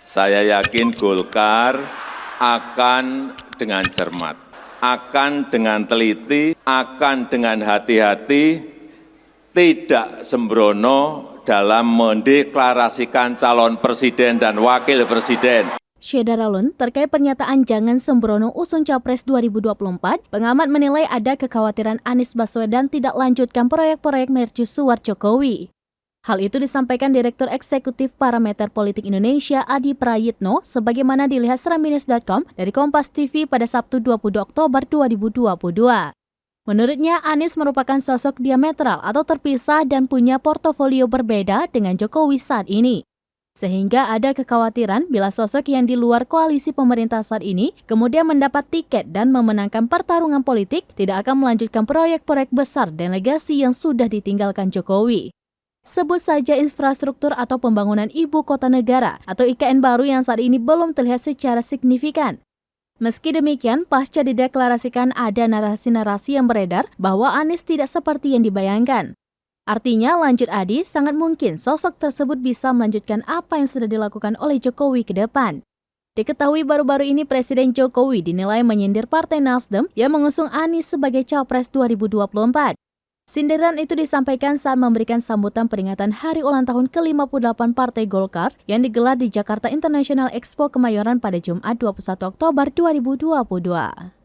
Saya yakin Golkar akan dengan cermat, akan dengan teliti, akan dengan hati-hati, tidak sembrono dalam mendeklarasikan calon presiden dan wakil presiden. Syeda Ralun terkait pernyataan jangan sembrono usung Capres 2024, pengamat menilai ada kekhawatiran Anies Baswedan tidak lanjutkan proyek-proyek mercusuar Jokowi. Hal itu disampaikan Direktur Eksekutif Parameter Politik Indonesia Adi Prayitno sebagaimana dilihat seraminis.com dari Kompas TV pada Sabtu 20 Oktober 2022. Menurutnya, Anies merupakan sosok diametral atau terpisah dan punya portofolio berbeda dengan Jokowi saat ini. Sehingga ada kekhawatiran bila sosok yang di luar koalisi pemerintah saat ini kemudian mendapat tiket dan memenangkan pertarungan politik tidak akan melanjutkan proyek-proyek besar dan legasi yang sudah ditinggalkan Jokowi. Sebut saja infrastruktur atau pembangunan ibu kota negara atau IKN baru yang saat ini belum terlihat secara signifikan. Meski demikian, pasca dideklarasikan ada narasi-narasi yang beredar bahwa Anies tidak seperti yang dibayangkan. Artinya, lanjut Adi, sangat mungkin sosok tersebut bisa melanjutkan apa yang sudah dilakukan oleh Jokowi ke depan. Diketahui baru-baru ini Presiden Jokowi dinilai menyindir Partai Nasdem yang mengusung Anies sebagai Capres 2024. Sindiran itu disampaikan saat memberikan sambutan peringatan Hari Ulang Tahun ke-58 Partai Golkar yang digelar di Jakarta International Expo Kemayoran pada Jumat 21 Oktober 2022.